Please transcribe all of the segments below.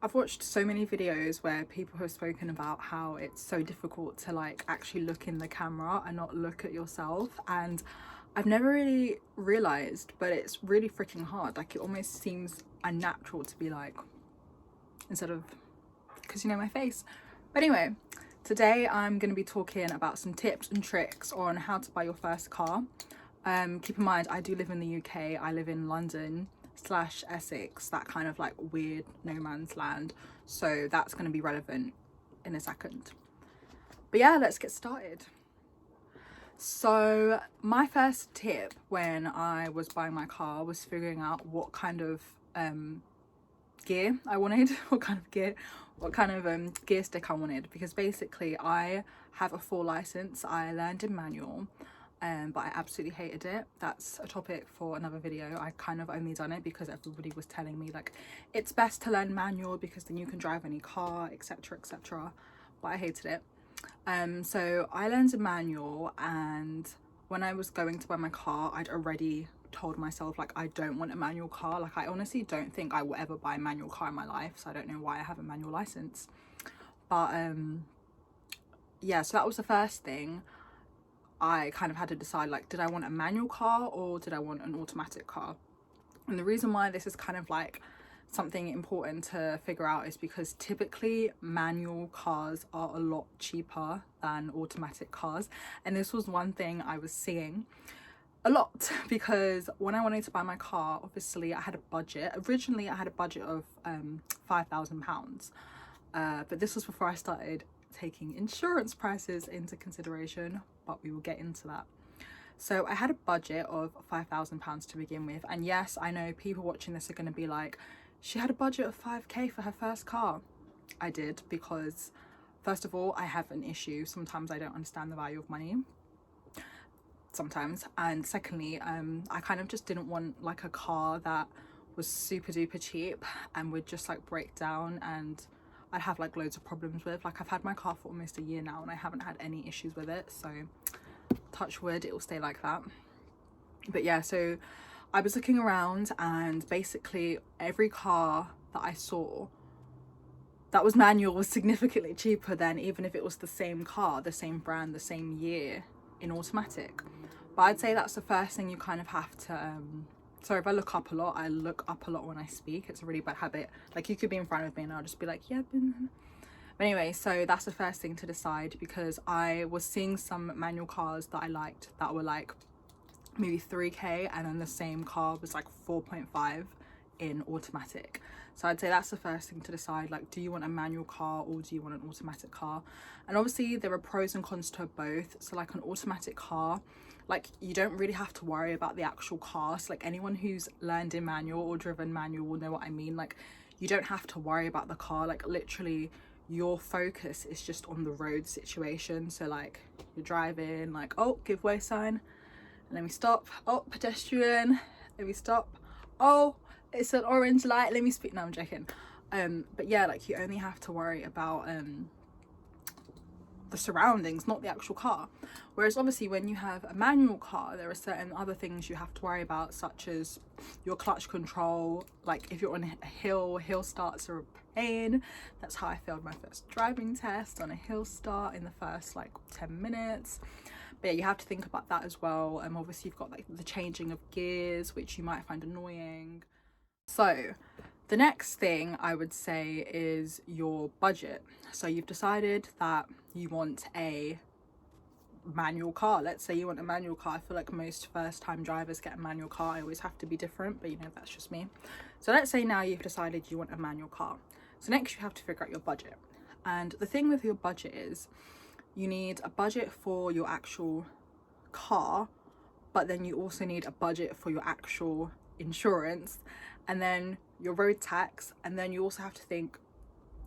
I've watched so many videos where people have spoken about how it's so difficult to like actually look in the camera and not look at yourself, and I've never really realized, but it's really freaking hard. Like it almost seems unnatural to be like, instead of, because you know my face. But anyway, today I'm going to be talking about some tips and tricks on how to buy your first car. Keep in mind, I do live in the UK. I live in London / Essex, that kind of like weird no man's land, so that's going to be relevant in a second. But yeah, let's get started. So my first tip when I was buying my car was figuring out what kind of gear I wanted, what kind of gear stick I wanted, because basically I have a full license. I learned in manual, but I absolutely hated it. That's a topic for another video. I kind of only done it because everybody was telling me like it's best to learn manual because then you can drive any car, etc, etc, but I hated it. So I learned a manual, and when I was going to buy my car, I'd already told myself like I don't want a manual car. Like I honestly don't think I will ever buy a manual car in my life, so I don't know why I have a manual license. But yeah, so that was the first thing. I kind of had to decide, like, did I want a manual car or did I want an automatic car? And the reason why this is kind of like something important to figure out is because typically manual cars are a lot cheaper than automatic cars. And this was one thing I was seeing a lot, because when I wanted to buy my car, obviously I had a budget. Originally I had a budget of £5,000, but this was before I started taking insurance prices into consideration, but we will get into that. So I had a budget of £5,000 to begin with, and yes, I know people watching this are going to be like, she had a budget of 5k for her first car. I did, because first of all, I have an issue. Sometimes I don't understand the value of money, sometimes, and secondly, I kind of just didn't want like a car that was super duper cheap and would just like break down and I'd have like loads of problems with. Like I've had my car for almost a year now and I haven't had any issues with it, so touch wood, it will stay like that. But yeah, so I was looking around, and basically every car that I saw that was manual was significantly cheaper than, even if it was the same car, the same brand, the same year, in automatic. But I'd say that's the first thing you kind of have to sorry if I look up a lot. I look up a lot when I speak. It's a really bad habit. Like you could be in front of me and I'll just be like, yeah. But anyway, so that's the first thing to decide, because I was seeing some manual cars that I liked that were like maybe 3k, and then the same car was like 4.5 in automatic. So I'd say that's the first thing to decide, like, do you want a manual car or do you want an automatic car? And obviously there are pros and cons to both. So like an automatic car, like you don't really have to worry about the actual car. So like anyone who's learned in manual or driven manual will know what I mean. Like you don't have to worry about the car. Like literally your focus is just on the road situation. So like you're driving, like, oh, give way sign, let me stop, oh, pedestrian, let me stop, oh, it's an orange light, let me speed. No, I'm joking. But yeah, like you only have to worry about the surroundings, not the actual car. Whereas obviously when you have a manual car, there are certain other things you have to worry about, such as your clutch control. Like if you're on a hill starts are a pain. That's how I failed my first driving test, on a hill start in the first like 10 minutes. But yeah, you have to think about that as well. Obviously you've got like the changing of gears, which you might find annoying. So the next thing I would say is your budget. So you've decided that you want a manual car. Let's say you want a manual car. I feel like most first time drivers get a manual car. I always have to be different, but you know, that's just me. So let's say now you've decided you want a manual car. So next you have to figure out your budget. And the thing with your budget is you need a budget for your actual car, but then you also need a budget for your actual insurance, and then your road tax. And then you also have to think,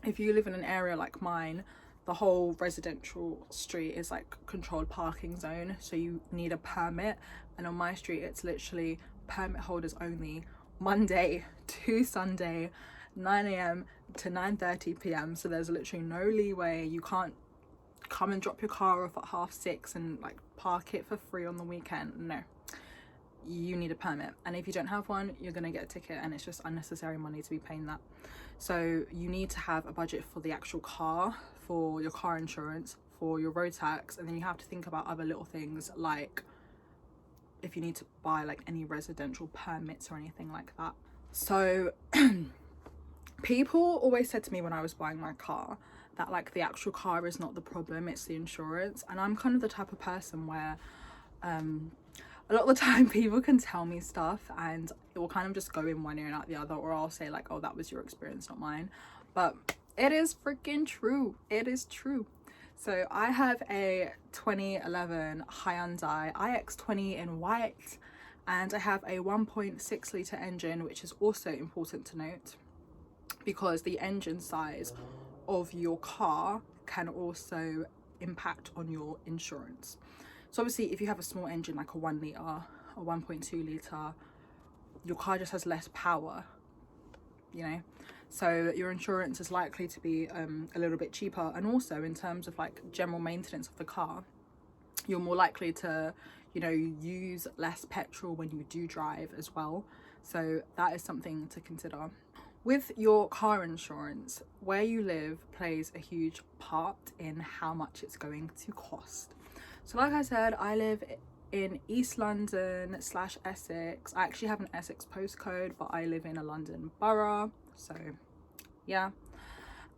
if you live in an area like mine, the whole residential street is like controlled parking zone, so you need a permit. And on my street it's literally permit holders only, Monday to Sunday, 9 a.m. to 9:30 p.m. So there's literally no leeway. You can't come and drop your car off at 6:30 and like park it for free on the weekend. No, you need a permit, and if you don't have one, you're gonna get a ticket, and it's just unnecessary money to be paying that. So you need to have a budget for the actual car, for your car insurance, for your road tax, and then you have to think about other little things like if you need to buy like any residential permits or anything like that. So people always said to me when I was buying my car that like the actual car is not the problem, it's the insurance. And I'm kind of the type of person where a lot of the time people can tell me stuff and it will kind of just go in one ear and out the other, or I'll say like, oh, that was your experience, not mine. But it is freaking true. It is true. So I have a 2011 Hyundai iX20 in white, and I have a 1.6 litre engine, which is also important to note because the engine size of your car can also impact on your insurance. So obviously if you have a small engine like a 1 litre or 1.2 litre, your car just has less power, you know, so your insurance is likely to be a little bit cheaper. And also in terms of like general maintenance of the car, you're more likely to, you know, use less petrol when you do drive as well. So that is something to consider. With your car insurance, where you live plays a huge part in how much it's going to cost. So like I said, I live in East London / Essex. I actually have an Essex postcode, but I live in a London borough, so yeah.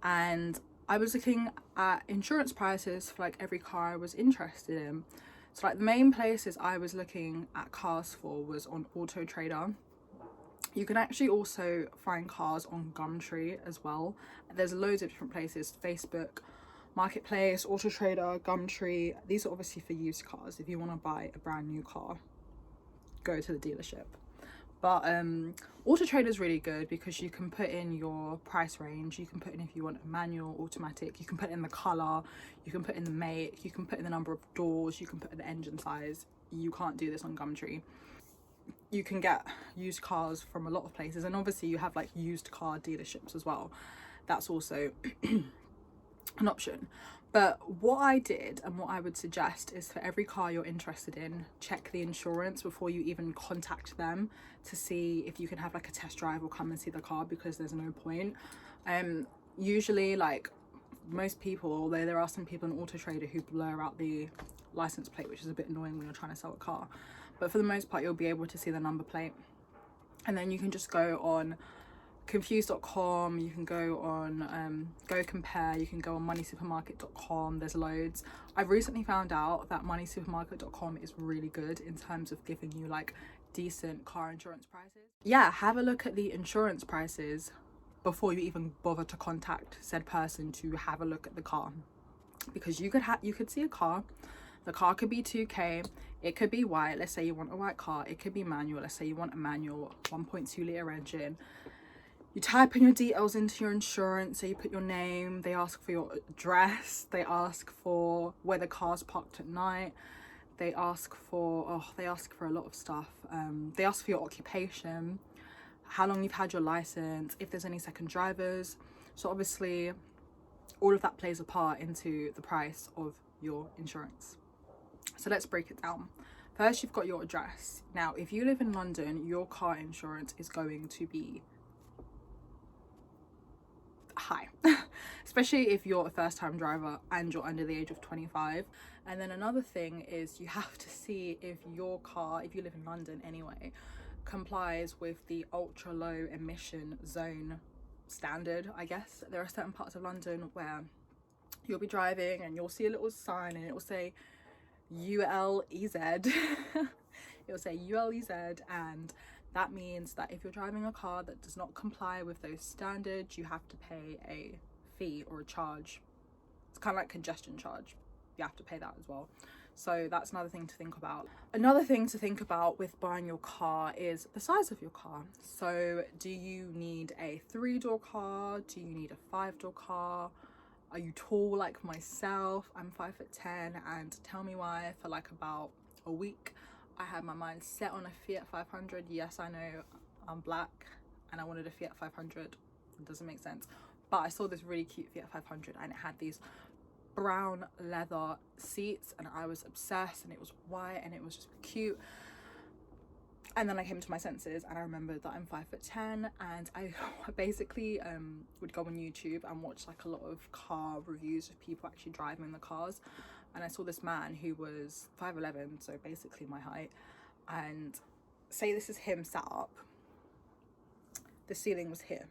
And I was looking at insurance prices for like every car I was interested in. So like the main places I was looking at cars for was on Auto Trader. You can actually also find cars on Gumtree as well. There's loads of different places: Facebook Marketplace, Auto Trader, Gumtree. These are obviously for used cars. If you want to buy a brand new car, go to the dealership. But Auto Trader is really good because you can put in your price range. You can put in if you want a manual, automatic. You can put in the color, you can put in the make, you can put in the number of doors, you can put in the engine size. You can't do this on Gumtree. You can get used cars from a lot of places, and obviously you have like used car dealerships as well. That's also an option. But what I did and what I would suggest is for every car you're interested in, check the insurance before you even contact them to see if you can have like a test drive or come and see the car, because there's no point. Usually, like most people, although there are some people in Auto Trader who blur out the license plate, which is a bit annoying when you're trying to sell a car, but for the most part you'll be able to see the number plate. And then you can just go on confused.com, you can go on Go Compare, you can go on moneysupermarket.com. there's loads. I've recently found out that moneysupermarket.com is really good in terms of giving you like decent car insurance prices. Yeah, have a look at the insurance prices before you even bother to contact said person to have a look at the car, because you could see a car. The car could be 2k, it could be white, let's say you want a white car, it could be manual, let's say you want a manual 1.2 litre engine. You type in your details into your insurance, so you put your name, they ask for your address, they ask for where the car's parked at night, they ask for a lot of stuff. They ask for your occupation, how long you've had your license, if there's any second drivers. So obviously all of that plays a part into the price of your insurance. So let's break it down. First, you've got your address. Now, if you live in London, your car insurance is going to be high, especially if you're a first-time driver and you're under the age of 25. And then another thing is you have to see if your car, if you live in London anyway, complies with the ultra low emission zone standard. I guess there are certain parts of London where you'll be driving and you'll see a little sign and it will say ULEZ. It will say ULEZ, and that means that if you're driving a car that does not comply with those standards, you have to pay a fee or a charge. It's kind of like congestion charge. You have to pay that as well. So that's another thing to think about. Another thing to think about with buying your car is the size of your car. So do you need a 3-door car? Do you need a 5-door car? Are you tall like myself? I'm 5'10", and tell me why for like about a week I had my mind set on a Fiat 500. Yes, I know I'm black and I wanted a Fiat 500. It doesn't make sense. But I saw this really cute Fiat 500 and it had these brown leather seats and I was obsessed, and it was white and it was just cute. And then I came to my senses and I remembered that I'm 5'10", and I basically would go on YouTube and watch like a lot of car reviews of people actually driving the cars. And I saw this man who was 5'11", so basically my height, and say this is him sat up. The ceiling was here.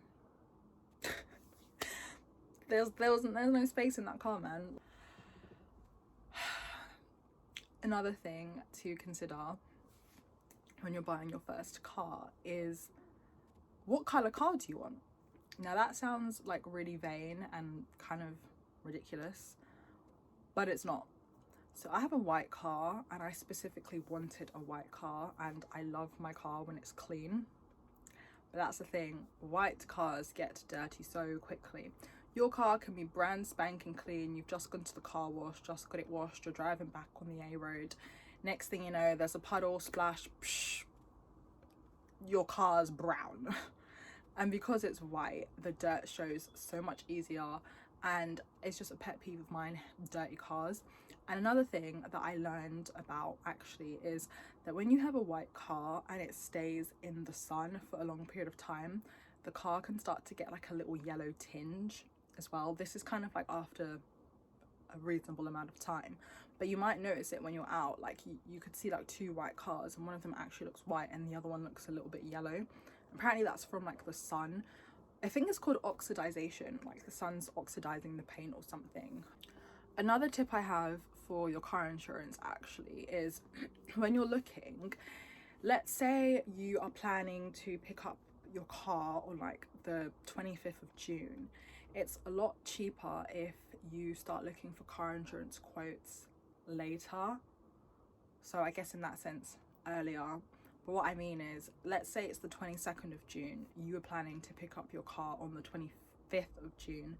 There's no space in that car, man. Another thing to consider when you're buying your first car is, what color car do you want? Now that sounds like really vain and kind of ridiculous, but it's not. So I have a white car, and I specifically wanted a white car, and I love my car when it's clean. But that's the thing, white cars get dirty so quickly. Your car can be brand spanking clean, you've just gone to the car wash, just got it washed, you're driving back on the A road. Next thing you know, there's a puddle, splash, psh, your car's brown. And because it's white, the dirt shows so much easier, and it's just a pet peeve of mine, dirty cars. And another thing that I learned about actually is that when you have a white car and it stays in the sun for a long period of time, the car can start to get like a little yellow tinge as well. This is kind of like after a reasonable amount of time, but you might notice it when you're out. Like you could see like two white cars, and one of them actually looks white and the other one looks a little bit yellow. Apparently that's from like the sun. I think it's called oxidization, like the sun's oxidizing the paint or something. Another tip I have for your car insurance actually is when you're looking, let's say you are planning to pick up your car on like the 25th of June. It's a lot cheaper if you start looking for car insurance quotes later. So I guess in that sense, earlier. But what I mean is, let's say it's the 22nd of June, you were planning to pick up your car on the 25th of June.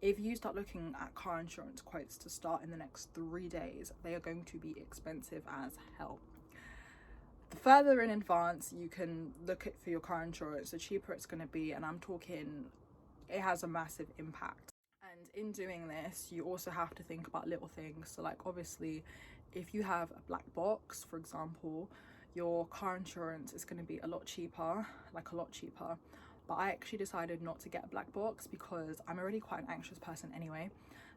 If you start looking at car insurance quotes to start in the next 3 days, they are going to be expensive as hell. The further in advance you can look at for your car insurance, the cheaper it's going to be, and I'm talking, it has a massive impact. And in doing this, you also have to think about little things. So like obviously, if you have a black box, for example, your car insurance is going to be a lot cheaper. But I actually decided not to get a black box because I'm already quite an anxious person anyway.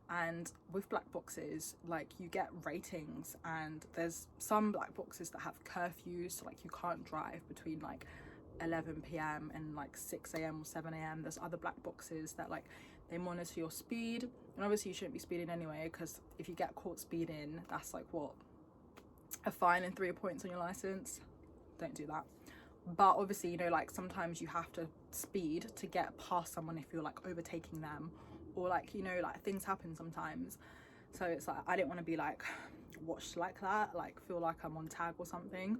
And with black boxes, like you get ratings, and there's some black boxes that have curfews, so like you can't drive between like 11 p.m. and like 6 a.m. or 7 a.m. There's other black boxes that like they monitor your speed, and obviously you shouldn't be speeding anyway, because if you get caught speeding, that's like what, a fine and 3 points on your license. Don't do that. But obviously, you know, like sometimes you have to speed to get past someone if you're like overtaking them, or like, you know, like things happen sometimes. So it's like I didn't want to be like watched like that, like feel like I'm on tag or something.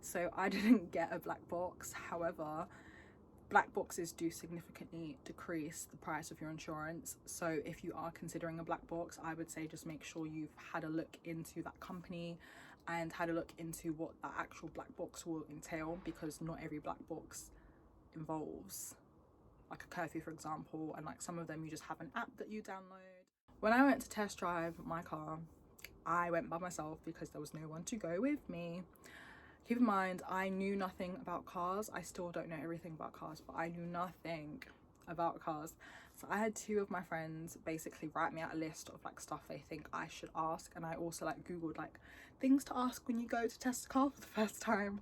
So I didn't get a black box. However, black boxes do significantly decrease the price of your insurance. So if you are considering a black box, I would say just make sure you've had a look into that company and had a look into what that actual black box will entail, because not every black box involves like a curfew, for example, and like some of them you just have an app that you download. When I went to test drive my car, I went by myself because there was no one to go with me. Keep in mind, I knew nothing about cars. I still don't know everything about cars, but I knew nothing about cars. So I had 2 of my friends basically write me out a list of like stuff they think I should ask, and I also like googled like things to ask when you go to test a car for the first time,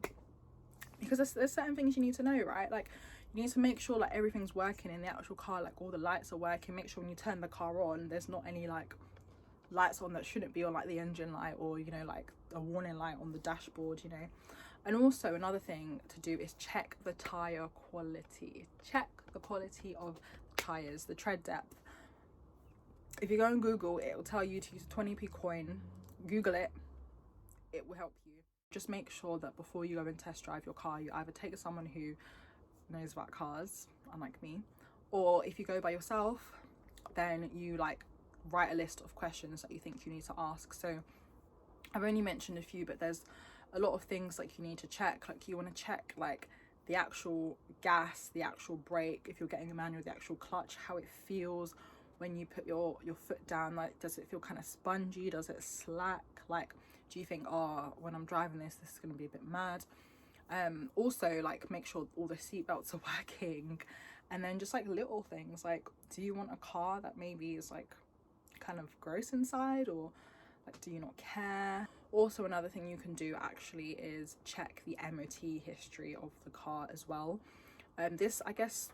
because there's certain things you need to know, right? Like you need to make sure like everything's working in the actual car, like all the lights are working. Make sure when you turn the car on, there's not any like lights on that shouldn't be on, like the engine light, or you know, like a warning light on the dashboard, you know. And also another thing to do is check the tire quality. Check the quality of the tires, the tread depth. If you go on Google, it will tell you to use a 20p coin. Google it, it will help you. Just make sure that before you go and test drive your car, you either take someone who knows about cars, unlike me, or if you go by yourself, then you like write a list of questions that you think you need to ask. So I've only mentioned a few, but there's a lot of things like you need to check. Like you want to check like the actual gas, the actual brake, if you're getting a manual, the actual clutch, how it feels when you put your foot down. Like, does it feel kind of spongy? Does it slack? Like, do you think, oh, when I'm driving this is going to be a bit mad? Also, like, make sure all the seat belts are working. And then just like little things like, do you want a car that maybe is like kind of gross inside, or like, do you not care? Also, another thing you can do actually is check the MOT history of the car as well. This, I guess,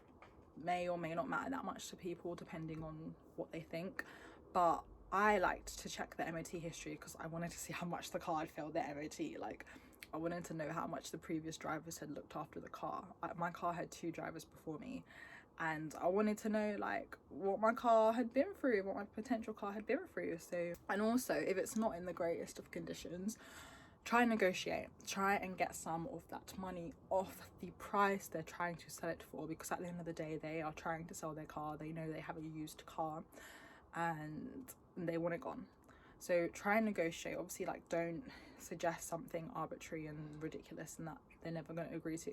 may or may not matter that much to people depending on what they think, but I liked to check the MOT history because I wanted to see how much the car had failed the MOT. Like, I wanted to know how much the previous drivers had looked after the car. My car had 2 drivers before me, and I wanted to know like what my car had been through, what my potential car had been through. So, and also, if it's not in the greatest of conditions, try and negotiate, try and get some of that money off the price they're trying to sell it for, because at the end of the day they are trying to sell their car. They know they have a used car and they want it gone. So try and negotiate. Obviously, like, don't suggest something arbitrary and ridiculous and that they're never going to agree to,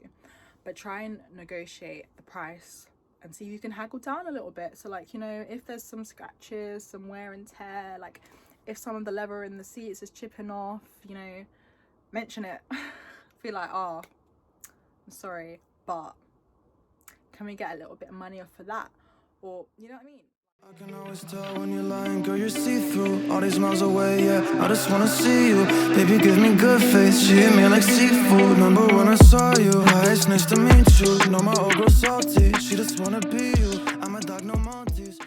but try and negotiate the price and see if you can haggle down a little bit. So like, you know, if there's some scratches, some wear and tear, like if some of the leather in the seats is chipping off, you know, mention it. Feel like, oh, I'm sorry, but can we get a little bit of money off for that? Or, you know what I mean? I can always tell when you're lying, girl, you're see-through. All these miles away, yeah, I just wanna see you. Baby, give me good face, she hit me like seafood. Remember when I saw you, hi, it's nice to meet you. Know my old girl salty, she just wanna be you. I'm a dog, no Maltese.